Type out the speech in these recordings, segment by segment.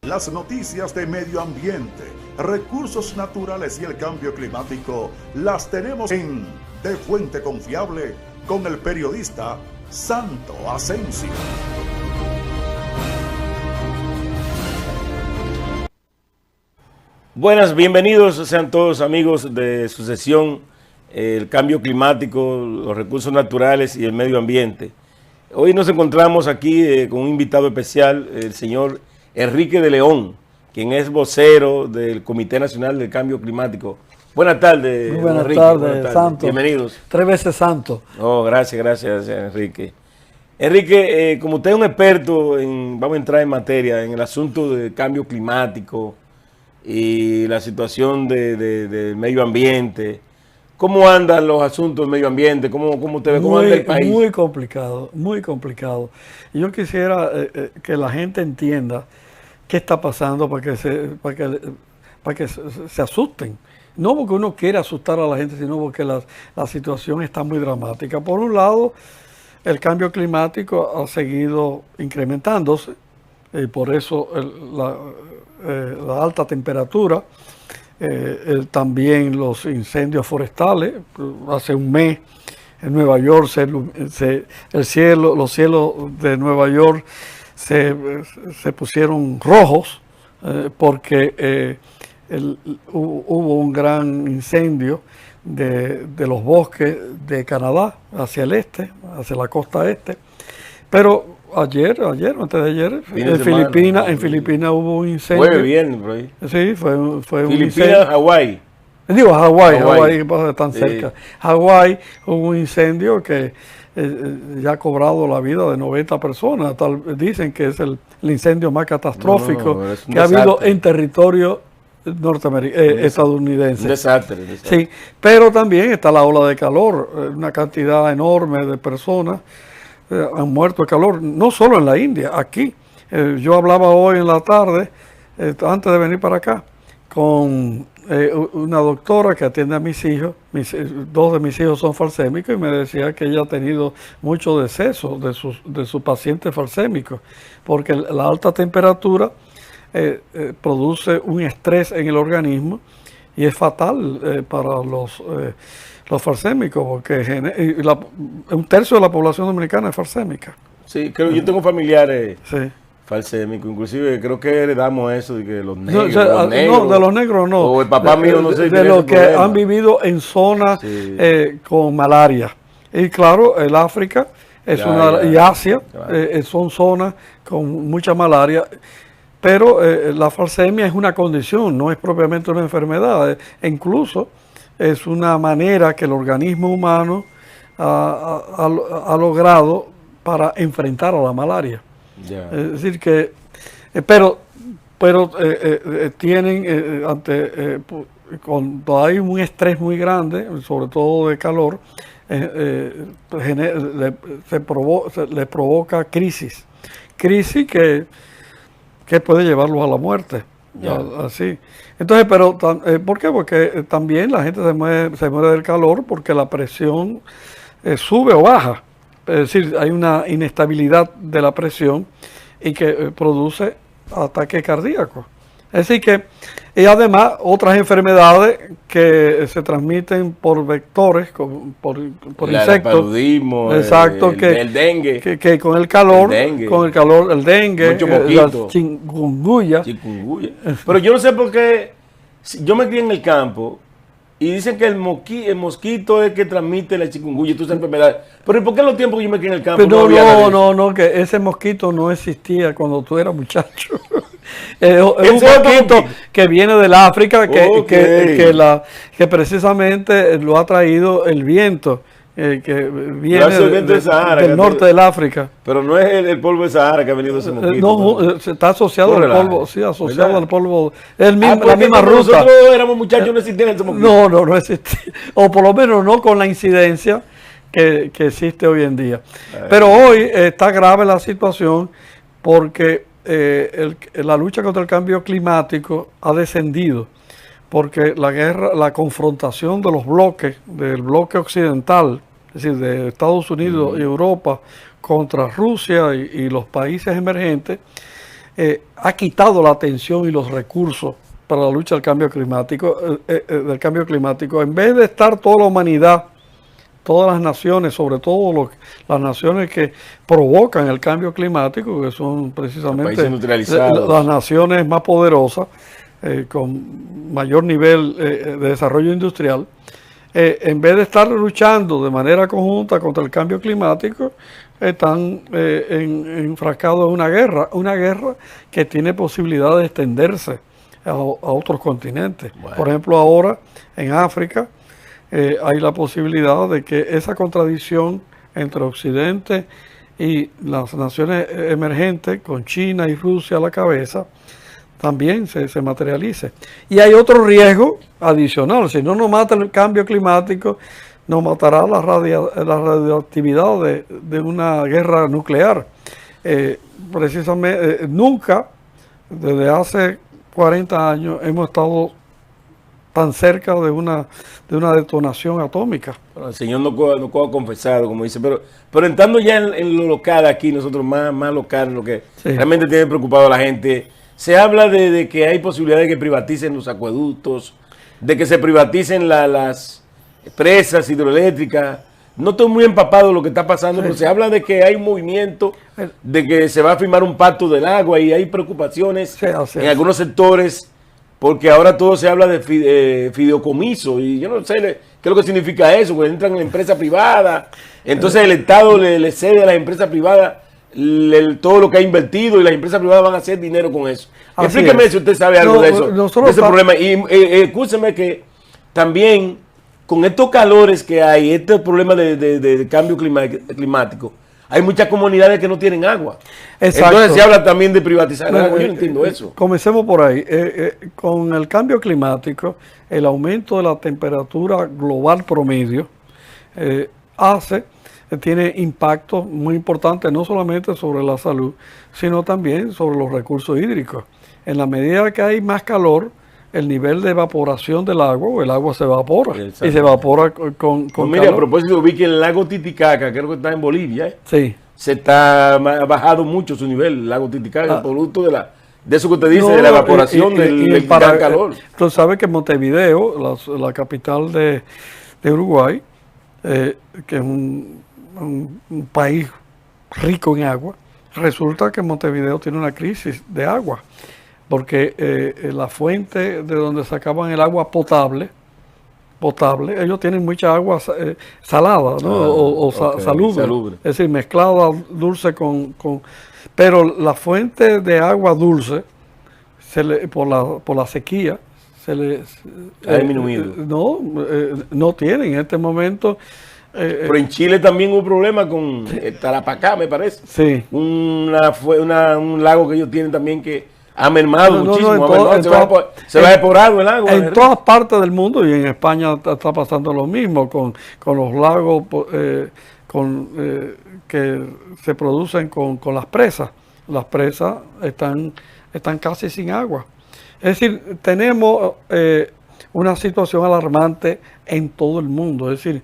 Las noticias de medio ambiente, recursos naturales y el cambio climático las tenemos en De Fuente Confiable con el periodista Santo Asensio. Buenas, bienvenidos sean todos amigos de su sesión el cambio climático, los recursos naturales y el medio ambiente. Hoy nos encontramos aquí con un invitado especial, el señor Enrique de León, quien es vocero del Comité Nacional del Cambio Climático. Buenas tardes, muy buenas Enrique. Tardes, buenas tardes, Santo. Bienvenidos. 3 veces santo. Oh, gracias, Enrique. Enrique, como usted es un experto, vamos a entrar en materia, en el asunto del cambio climático y la situación del medio ambiente. ¿Cómo andan los asuntos del medio ambiente? ¿Cómo usted ve? ¿Cómo anda el país? Muy complicado, muy complicado. Y yo quisiera que la gente entienda qué está pasando para que se asusten. No porque uno quiera asustar a la gente, sino porque la situación está muy dramática. Por un lado, el cambio climático ha seguido incrementándose, y por eso la alta temperatura, también los incendios forestales. Hace un mes en Nueva York los cielos de Nueva York se pusieron rojos porque hubo un gran incendio de los bosques de Canadá hacia el este, hacia la costa este. Pero ayer, antes de ayer, en Filipinas hubo un incendio. Fue bien por ahí. Sí, fue un incendio. Filipinas, Hawái. Digo, Hawái, tan cerca. Hawái hubo un incendio que ya ha cobrado la vida de 90 personas. Dicen que es el incendio más catastrófico que ha habido en territorio estadounidense. Un desastre. Sí, pero también está la ola de calor, una cantidad enorme de personas han muerto de calor, no solo en la India, aquí. Yo hablaba hoy en la tarde, antes de venir para acá, con una doctora que atiende a mis hijos. Dos de mis hijos son falsémicos y me decía que ella ha tenido muchos decesos de sus pacientes falsémicos, porque la alta temperatura produce un estrés en el organismo y es fatal para los falsémicos, porque un tercio de la población dominicana es falsémica. Sí, yo tengo familiares sí. falsémicos, inclusive creo que heredamos eso de que los negros, no, de los negros no. O el papá mío no sé. De los que han vivido en zonas con malaria. Y claro, el África y Asia son zonas con mucha malaria. Pero la falsemia es una condición, no es propiamente una enfermedad. Incluso es una manera que el organismo humano ha logrado para enfrentar a la malaria. Yeah. Es decir que, pero tienen, cuando hay un estrés muy grande, sobre todo de calor, le provoca crisis que puede llevarlos a la muerte. Yeah. Así. Entonces, ¿por qué? Porque también la gente se muere del calor porque la presión sube o baja. Es decir, hay una inestabilidad de la presión y que produce ataques cardíacos. Es decir que, y además otras enfermedades que se transmiten por vectores, por insectos. El paludismo, exacto, el dengue. Que con el calor, el dengue, la chikungunya. Pero yo no sé por qué, yo me crié en el campo y dicen que el mosquito es que transmite la chikungunya y todas esas enfermedades. Pero ¿por qué en los tiempos que yo me crié en el campo no, que ese mosquito no existía cuando tú eras muchacho. Es un mosquito que viene del África, que precisamente lo ha traído el viento, que viene del norte del África. Pero no es el polvo de Sahara que ha venido ese mosquito. No, está asociado al polvo, sí, asociado al polvo. Es la misma ruta. Nosotros éramos muchachos, no existía ese mosquito. No existía. O por lo menos no con la incidencia que existe hoy en día. Pero hoy está grave la situación porque la lucha contra el cambio climático ha descendido, porque la confrontación de los bloques, del bloque occidental, es decir, de Estados Unidos y Europa contra Rusia y los países emergentes, ha quitado la atención y los recursos para la lucha del cambio climático, en vez de estar toda la humanidad, todas las naciones, sobre todo las naciones que provocan el cambio climático, que son precisamente las naciones más poderosas, con mayor nivel de desarrollo industrial, en vez de estar luchando de manera conjunta contra el cambio climático, están enfrascados en una guerra que tiene posibilidad de extenderse a otros continentes. Bueno. Por ejemplo, ahora en África hay la posibilidad de que esa contradicción entre Occidente y las naciones emergentes, con China y Rusia a la cabeza, también se materialice. Y hay otro riesgo adicional: si no nos mata el cambio climático, nos matará la radioactividad de una guerra nuclear. Precisamente, nunca, desde hace 40 años, hemos estado tan cerca de una detonación atómica. Bueno, el Señor no ha confesado, como dice, pero entrando ya en lo local aquí, nosotros más local, lo que realmente tiene preocupado a la gente, se habla de que hay posibilidad de que privaticen los acueductos, de que se privaticen las presas hidroeléctricas. No estoy muy empapado de lo que está pasando, pero se habla de que hay un movimiento, de que se va a firmar un pacto del agua, y hay preocupaciones en algunos sectores, porque ahora todo se habla de fideicomiso, y yo no sé qué es lo que significa eso, porque entran en la empresa privada, entonces el Estado le cede a las empresas privadas todo lo que ha invertido, y las empresas privadas van a hacer dinero con eso. Explíqueme si usted sabe algo de eso, de ese problema. Y escúcheme que también con estos calores que hay, este problema de cambio climático, hay muchas comunidades que no tienen agua. Exacto. Entonces se habla también de privatizar el agua. Yo no entiendo eso. Comencemos por ahí. Con el cambio climático, el aumento de la temperatura global promedio tiene impactos muy importantes, no solamente sobre la salud, sino también sobre los recursos hídricos. En la medida que hay más calor, el nivel de evaporación del agua, o el agua se evapora, y se evapora con mira, calor. A propósito, vi que el lago Titicaca, creo que está en Bolivia, ha bajado mucho su nivel, el lago Titicaca, producto de eso que usted dice, de la evaporación del calor. Tú sabes que Montevideo, la capital de Uruguay, que es un país rico en agua, resulta que Montevideo tiene una crisis de agua, porque la fuente de donde sacaban el agua potable, ellos tienen mucha agua salada, ¿no? Salubre. Es decir, mezclada dulce pero la fuente de agua dulce, por la sequía, ha disminuido. No tienen en este momento. Pero en Chile también hubo problema con Tarapacá, me parece. Sí. Un lago que ellos tienen también que ha mermado muchísimo. Se va evaporando el agua. En todas partes del mundo, y en España está pasando lo mismo con los lagos que se producen con las presas. Las presas están casi sin agua. Es decir, tenemos una situación alarmante en todo el mundo. Es decir,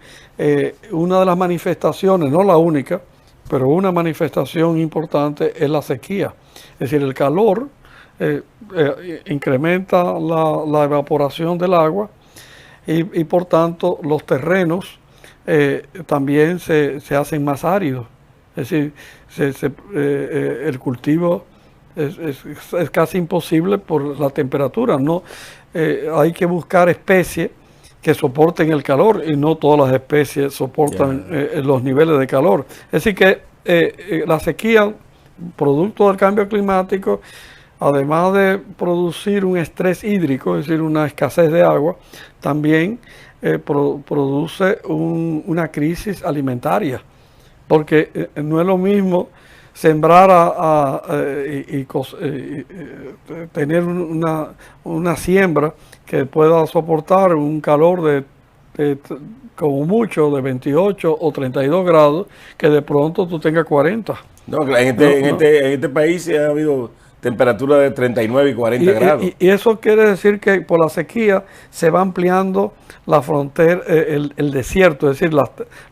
una de las manifestaciones, no la única, pero una manifestación importante es la sequía. Es decir, el calor incrementa la evaporación del agua, y por tanto los terrenos también se hacen más áridos. Es decir, el cultivo es casi imposible por la temperatura. Hay que buscar especies que soporten el calor, y no todas las especies soportan los niveles de calor. Es decir que la sequía, producto del cambio climático, además de producir un estrés hídrico, es decir, una escasez de agua, también produce una crisis alimentaria, porque no es lo mismo sembrar y tener una siembra que pueda soportar un calor de como mucho de 28 o 32 grados, que de pronto tú tengas 40. No, en este país ha habido temperatura de 39 y 40 grados. Y eso quiere decir que por la sequía se va ampliando la frontera, el desierto, es decir,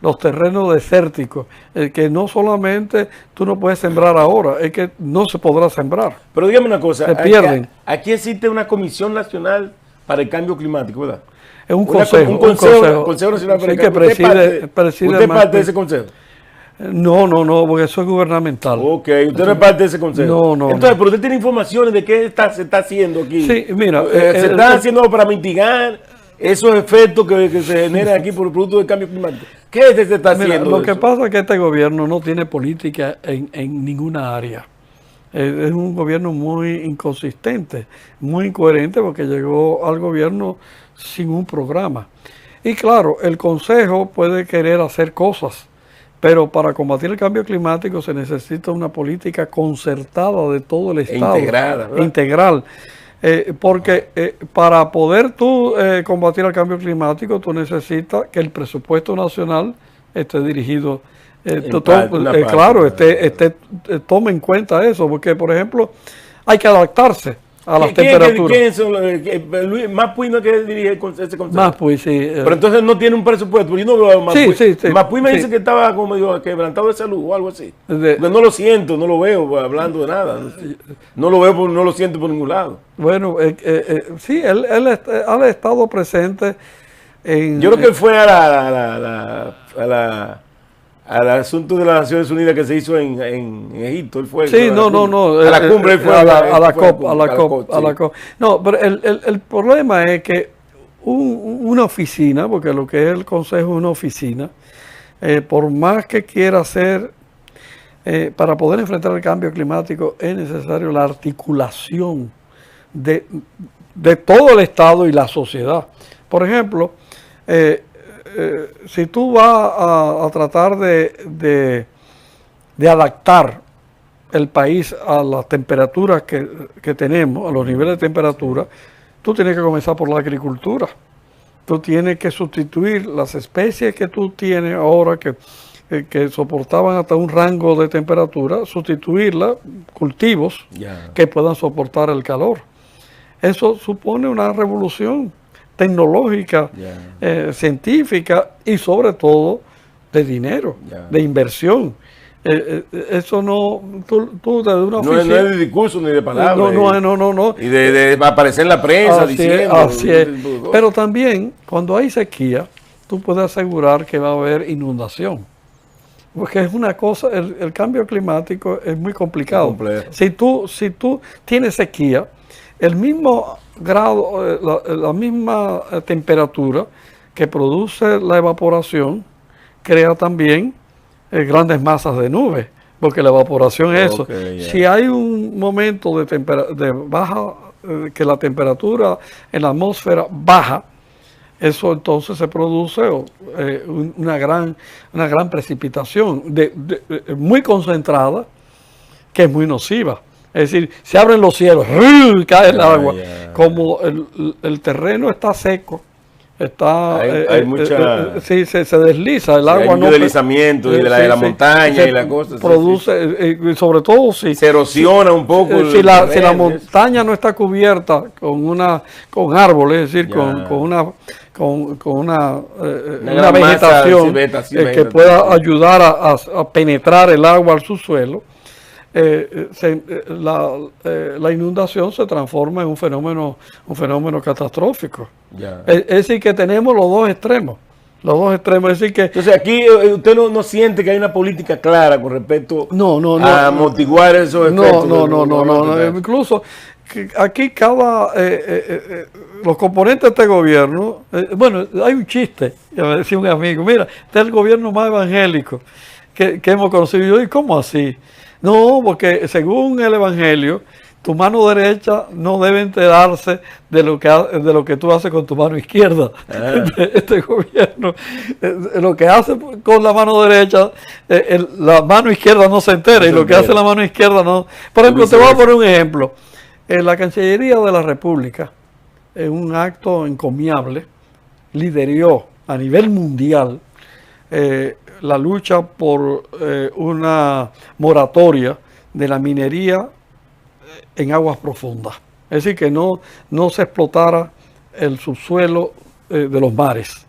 los terrenos desérticos, que no solamente tú no puedes sembrar ahora, es que no se podrá sembrar. Pero dígame una cosa, se pierden. Aquí existe una Comisión Nacional para el Cambio Climático, ¿verdad? Es un consejo. Un consejo Nacional para el Cambio Climático. ¿Usted es parte de ese consejo? No, porque eso es gubernamental. Ok, usted no es parte de ese consejo. No. Entonces, pero usted tiene informaciones de qué se está haciendo aquí. Sí, mira. Se está haciendo para mitigar esos efectos que se generan aquí por el producto del cambio climático. ¿Qué se está haciendo? Lo que pasa es que este gobierno no tiene política en ninguna área. Es un gobierno muy inconsistente, muy incoherente, porque llegó al gobierno sin un programa. Y claro, el Consejo puede querer hacer cosas, pero para combatir el cambio climático se necesita una política concertada de todo el Estado. Integrada, ¿verdad? Integral. Porque para poder tú combatir el cambio climático, tú necesitas que el presupuesto nacional esté dirigido, tome en cuenta eso, porque por ejemplo hay que adaptarse a las temperaturas. ¿Quién es Mapuy no que dirige ese consejo? Mapuy, sí. Pero entonces no tiene un presupuesto, yo no veo a Mapuy. Sí. Mapuy me dice que estaba como quebrantado de salud o algo así. Porque no lo siento, no lo veo hablando de nada. No lo veo, no lo siento por ningún lado. Bueno, sí, él ha estado presente en... Yo creo que él fue al asunto de las Naciones Unidas que se hizo en Egipto. Él fue sí, no. A la cumbre fue a la COP. No, pero el problema es que una oficina, porque lo que es el Consejo es una oficina, por más que quiera hacer, para poder enfrentar el cambio climático es necesario la articulación de todo el Estado y la sociedad. Por ejemplo, si tú vas a tratar de adaptar el país a las temperaturas que tenemos, a los niveles de temperatura, tú tienes que comenzar por la agricultura. Tú tienes que sustituir las especies que tú tienes ahora que soportaban hasta un rango de temperatura, sustituirlas, cultivos que puedan soportar el calor. Eso supone una revolución tecnológica, científica y sobre todo de dinero, de inversión. Eso no, tú desde una oficina... No es de discurso ni de palabras. No. Y de aparecer en la prensa diciendo... Así es. Pero también, cuando hay sequía, tú puedes asegurar que va a haber inundación. Porque es una cosa, el cambio climático es muy complicado. Si tú tienes sequía, el mismo grado, la misma temperatura que produce la evaporación crea también grandes masas de nubes, porque la evaporación es eso. Si hay un momento de baja, que la temperatura en la atmósfera baja, eso entonces se produce una gran precipitación muy concentrada, que es muy nociva. Es decir, se abren los cielos, cae el agua. Como el terreno está seco, hay mucha... se desliza, el agua hay un deslizamiento de la montaña y la cosa. Produce, sobre todo si... Se erosiona un poco. Si la montaña no está cubierta con árboles, es decir, con una vegetación que pueda ayudar a penetrar el agua al subsuelo, la inundación se transforma en un fenómeno catastrófico. Es decir, que tenemos los dos extremos. Es decir que... Entonces aquí usted no siente que hay una política clara con respecto a amortiguar esos efectos. No. Incluso aquí los componentes de este gobierno, bueno, hay un chiste, ya me decía un amigo, mira, este es el gobierno más evangélico que hemos conocido. Yo digo, ¿cómo así? No, porque según el Evangelio, tu mano derecha no debe enterarse de lo que tú haces con tu mano izquierda. Este gobierno, lo que hace con la mano derecha, la mano izquierda no se entera, y lo que hace la mano izquierda no. Por ejemplo, te voy a poner un ejemplo. La Cancillería de la República, en un acto encomiable, lideró a nivel mundial la lucha por una moratoria de la minería en aguas profundas. Es decir, que no se explotara el subsuelo de los mares.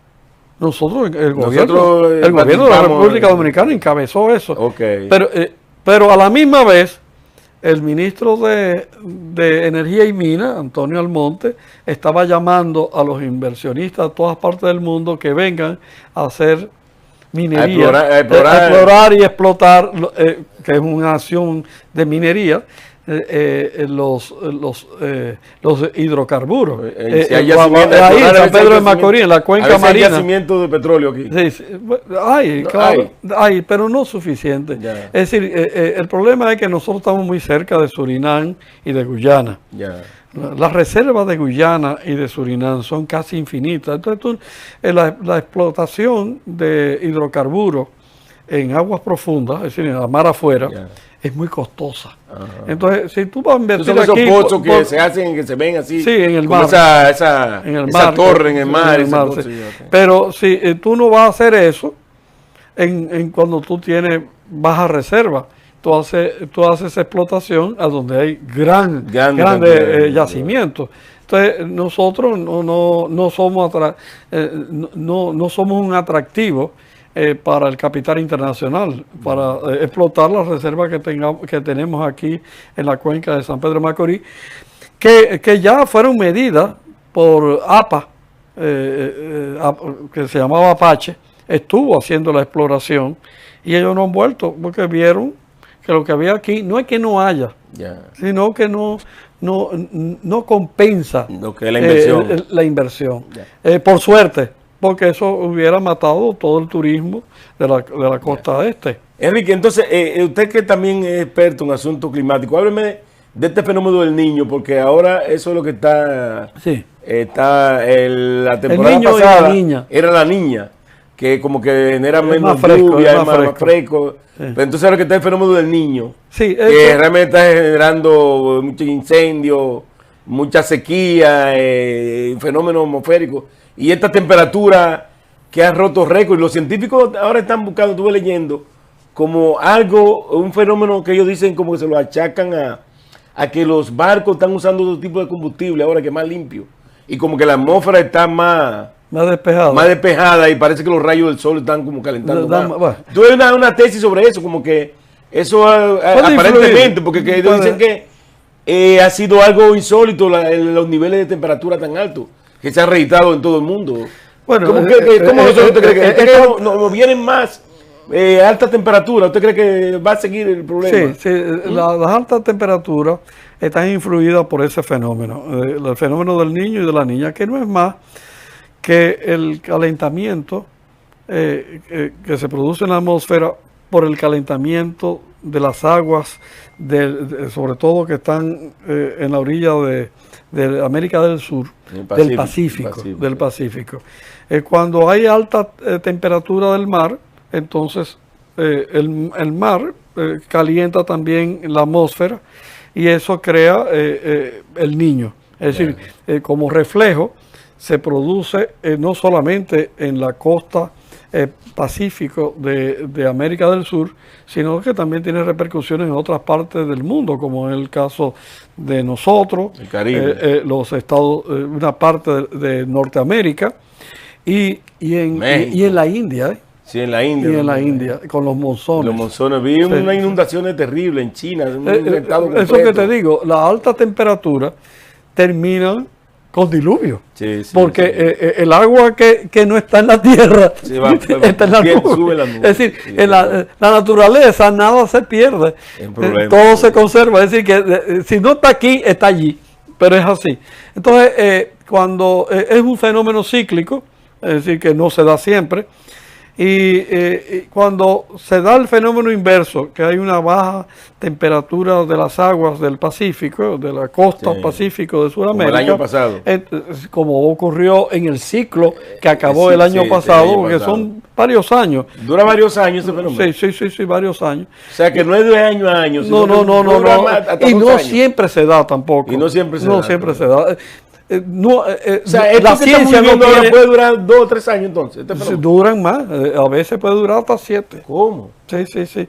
El gobierno de la República Dominicana encabezó eso. Okay. Pero a la misma vez, el ministro de Energía y Minas, Antonio Almonte, estaba llamando a los inversionistas de todas partes del mundo que vengan a hacer minería, a explorar y explotar, que es una acción de minería, los hidrocarburos. Si hay ahí en San Pedro de Macorís, en la cuenca marina. Hay yacimiento de petróleo aquí. Sí, claro, hay, pero no suficiente. Ya. Es decir, el problema es que nosotros estamos muy cerca de Surinam y de Guyana. Ya. Las reservas de Guyana y de Surinam son casi infinitas. Entonces, la explotación de hidrocarburos en aguas profundas, es decir, en la mar afuera, es muy costosa. Ajá. Entonces, si tú vas a invertir esos aquí... Esos pozos que se hacen, que se ven así, sí, en el mar, esa torre en el mar. Sí. Pero si tú no vas a hacer eso cuando tú tienes baja reserva, tú haces explotación a donde hay grandes yacimientos. Entonces, nosotros no somos un atractivo para el capital internacional, para explotar las reservas que tenemos aquí en la cuenca de San Pedro de Macorís, que ya fueron medidas por APA, que se llamaba Apache, estuvo haciendo la exploración y ellos no han vuelto porque vieron que lo que había aquí no es que no haya, sino que no compensa lo que es la inversión. Por suerte, porque eso hubiera matado todo el turismo de la costa este. Enrique, entonces, usted que también es experto en asuntos climáticos, hábleme de este fenómeno del Niño, porque ahora eso es lo que está... Sí. La temporada pasada era la niña, que como que genera menos lluvia, más fresco. Sí. Pero entonces ahora que está el fenómeno del Niño, sí, que realmente está generando muchos incendios, mucha sequía, fenómenos atmosféricos, y esta temperatura que ha roto récord. Los científicos ahora están buscando, estuve leyendo, como un fenómeno que ellos dicen como que se lo achacan a que los barcos están usando otro tipo de combustible ahora que es más limpio, y como que la atmósfera está más despejada y parece que los rayos del sol están como calentando más. Tú ves una tesis sobre eso, como que eso aparentemente, porque ellos dicen que ha sido algo insólito los niveles de temperatura tan altos que se han registrado en todo el mundo. Bueno, ¿cómo usted cree que no vienen más alta temperatura? ¿Usted cree que va a seguir el problema? Sí, las altas temperaturas están influidas por ese fenómeno, el fenómeno del niño y de la niña, que no es más que el calentamiento que se produce en la atmósfera por el calentamiento de las aguas, sobre todo que están en la orilla de América del Sur, del Pacífico. Cuando hay alta temperatura del mar, entonces el mar calienta también la atmósfera y eso crea el Niño. Es decir, como reflejo se produce no solamente en la costa Pacífico de América del Sur, sino que también tiene repercusiones en otras partes del mundo, como en el caso de nosotros, el Caribe, los estados, una parte de Norteamérica y en la India. Sí, en la India. Y en la India, con los monzones. Los monzones, vi unas inundaciones terribles en China. Eso que te digo, la alta temperatura termina con diluvio, porque el agua que no está en la tierra está en la nube. Es decir, en la naturaleza nada se pierde, todo se conserva. Es decir, que si no está aquí, está allí, pero es así. Entonces, cuando es un fenómeno cíclico, es decir, que no se da siempre, y cuando se da el fenómeno inverso, que hay una baja temperatura de las aguas del Pacífico, de la costa Pacífico de Sudamérica, como el año pasado, como ocurrió en el ciclo que acabó el año pasado, porque son varios años. ¿Dura varios años ese fenómeno? Sí, varios años. O sea, que no es de año a año. No. Y no siempre se da tampoco. Y no siempre se da. no, O sea, la ciencia no tiene, puede durar 2 o 3 años entonces. duran más, a veces puede durar hasta 7. ¿Cómo? Sí, sí, sí.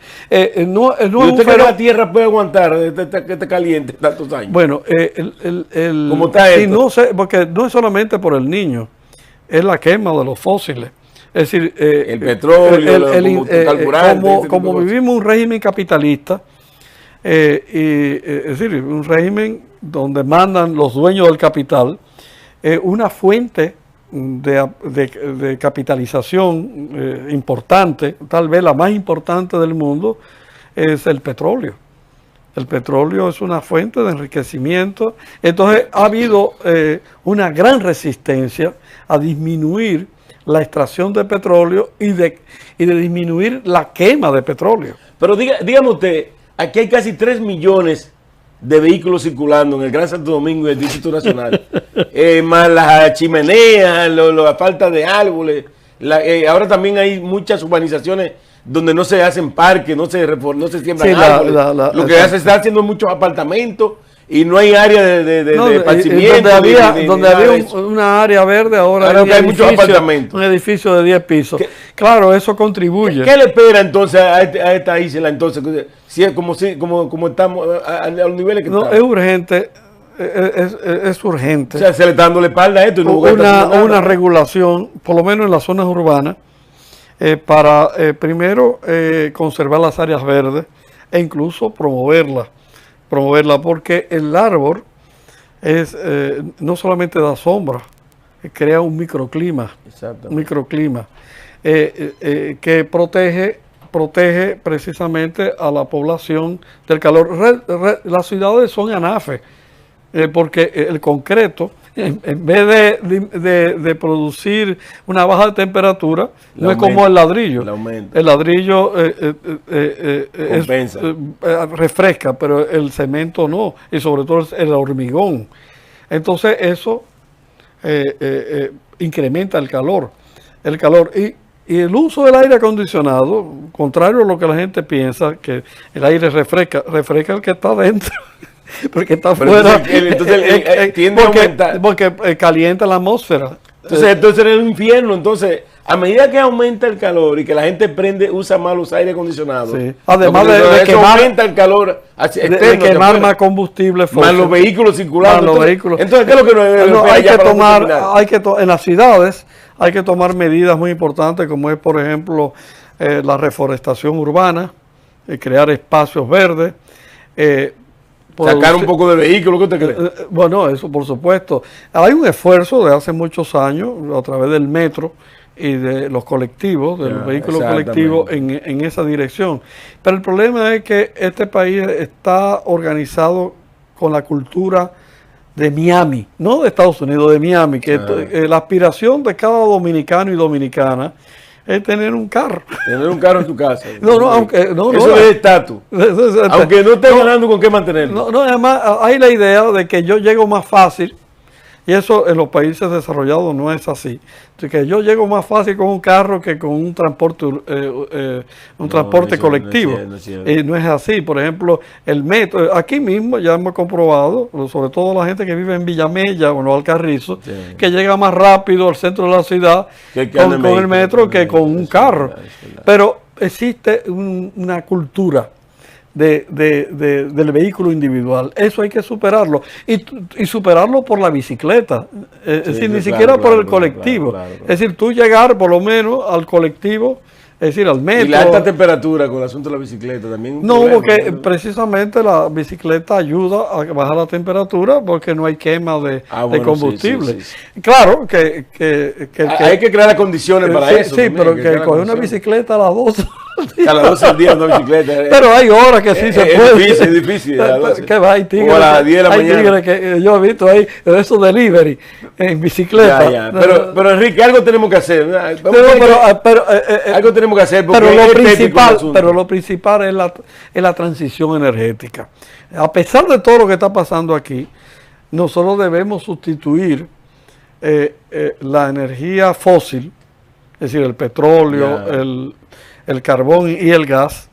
No, ¿y usted cree que la Tierra puede aguantar que esté caliente tantos años? Bueno, ¿Cómo está esto? no sé, porque no es solamente por el niño, es la quema de los fósiles. Es decir, el petróleo, como carburante. Como vivimos un régimen capitalista, es decir, un régimen donde mandan los dueños del capital, una fuente de capitalización importante, tal vez la más importante del mundo, es el petróleo. El petróleo es una fuente de enriquecimiento. Entonces ha habido una gran resistencia a disminuir la extracción de petróleo y de disminuir la quema de petróleo. Pero dígame usted, aquí hay casi 3 millones de vehículos circulando en el Gran Santo Domingo y el Distrito Nacional, más las chimeneas, la falta de árboles, ahora también hay muchas urbanizaciones donde no se hacen parques, no se siembran árboles, lo que se está haciendo muchos apartamentos y no hay área de esparcimiento. Donde había una área verde, ahora hay muchos apartamentos. Un edificio de 10 pisos. Claro, eso contribuye. ¿Qué le espera entonces a esta isla entonces? Si es como estamos a los niveles que estamos. Es urgente. Es urgente. O sea, se le está dando la espalda a esto. Y no una regulación, por lo menos en las zonas urbanas, para primero conservar las áreas verdes e incluso promoverlas, porque el árbol no solamente da sombra, crea un microclima, que protege precisamente a la población del calor. Las ciudades son anafes, porque el concreto, en vez de producir una baja de temperatura, no es como el ladrillo. El ladrillo refresca, pero el cemento no, y sobre todo el hormigón. Entonces eso incrementa el calor. Y el uso del aire acondicionado, contrario a lo que la gente piensa, que el aire refresca el que está dentro. Porque está afuera. Entonces tiende a aumentar. Porque calienta la atmósfera. Entonces es un infierno. Entonces, a medida que aumenta el calor y que la gente usa más los aires acondicionados, sí. Además de quemar, aumenta el calor externo, de quemar más combustible fósil, más los vehículos circulando. Entonces, ¿qué es lo que en las ciudades hay que tomar medidas muy importantes, como es, por ejemplo, la reforestación urbana, crear espacios verdes, sacar un poco de vehículos. ¿Qué usted cree? Bueno, eso por supuesto. Hay un esfuerzo de hace muchos años a través del metro y de los colectivos, de los vehículos colectivos en esa dirección. Pero el problema es que este país está organizado con la cultura de Miami, no de Estados Unidos, de Miami, que la aspiración de cada dominicano y dominicana es tener un carro. Tener un carro en tu casa. Eso es estatus. Aunque no esté ganando con qué mantenerlo. Además, hay la idea de que yo llego más fácil, y eso en los países desarrollados no es así. Que yo llego más fácil con un carro que con un transporte colectivo. No es así. Por ejemplo, el metro, aquí mismo ya hemos comprobado, sobre todo la gente que vive en Villamella o en Alcarrizo, que llega más rápido al centro de la ciudad con el metro que con un carro. Pero existe una cultura del vehículo individual. Eso hay que superarlo. Y superarlo por la bicicleta. Es decir, ni siquiera por el colectivo. Es decir, tú llegar por lo menos al colectivo, es decir, al metro. Y la alta temperatura con el asunto de la bicicleta también. No, porque precisamente la bicicleta ayuda a bajar la temperatura porque no hay quema de combustible. Claro que hay que crear las condiciones para eso. Sí, pero que coger una bicicleta a las 2. A las 12 del día una bicicleta. Pero hay horas que sí se puede. Es difícil. Que va, hay tigres. O a las 10 de la mañana. Hay tigres que yo he visto ahí, esos delivery en bicicleta. Pero Enrique, algo tenemos que hacer. Algo tenemos que hacer. Pero lo principal es la transición energética. A pesar de todo lo que está pasando aquí, nosotros debemos sustituir la energía fósil, es decir, el petróleo, el carbón y el gas,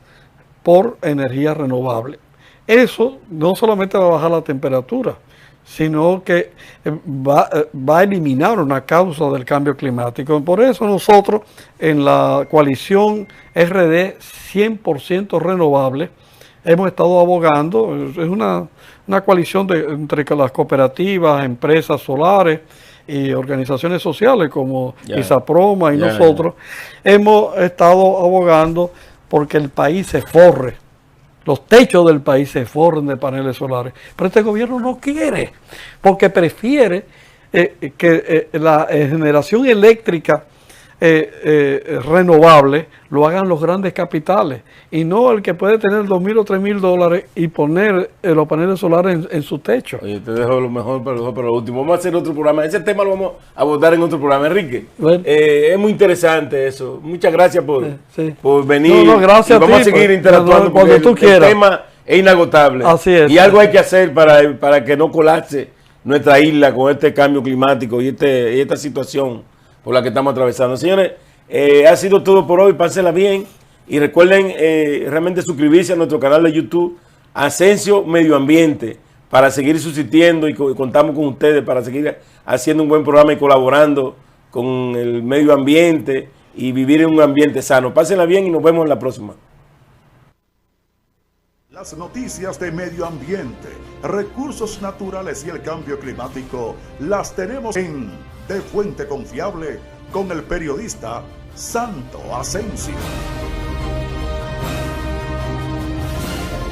por energía renovable. Eso no solamente va a bajar la temperatura, sino que va a eliminar una causa del cambio climático. Por eso nosotros en la coalición RD 100% renovable hemos estado abogando, es una coalición entre las cooperativas, empresas solares y organizaciones sociales como ISAPROMA y nosotros, hemos estado abogando porque el país se forre. Los techos del país se forren de paneles solares. Pero este gobierno no quiere, porque prefiere que la generación eléctrica renovable lo hagan los grandes capitales y no el que puede tener $2,000 o $3,000 y poner los paneles solares en su techo. Oye, te dejo lo mejor para lo último. Vamos a hacer otro programa. Ese tema lo vamos a abordar en otro programa, Enrique. Bueno, es muy interesante eso. Muchas gracias por venir. No, gracias y vamos a seguir interactuando cuando tú quieras. El tema es inagotable. Así es. Y algo hay que hacer para que no colapse nuestra isla con este cambio climático y esta situación por la que estamos atravesando. Señores, ha sido todo por hoy. Pásenla bien y recuerden realmente suscribirse a nuestro canal de YouTube Ascencio Medio Ambiente para seguir subsistiendo y contamos con ustedes para seguir haciendo un buen programa y colaborando con el medio ambiente y vivir en un ambiente sano. Pásenla bien y nos vemos en la próxima. Las noticias de medio ambiente, recursos naturales y el cambio climático las tenemos en De Fuente Confiable con el periodista Santo Asensio.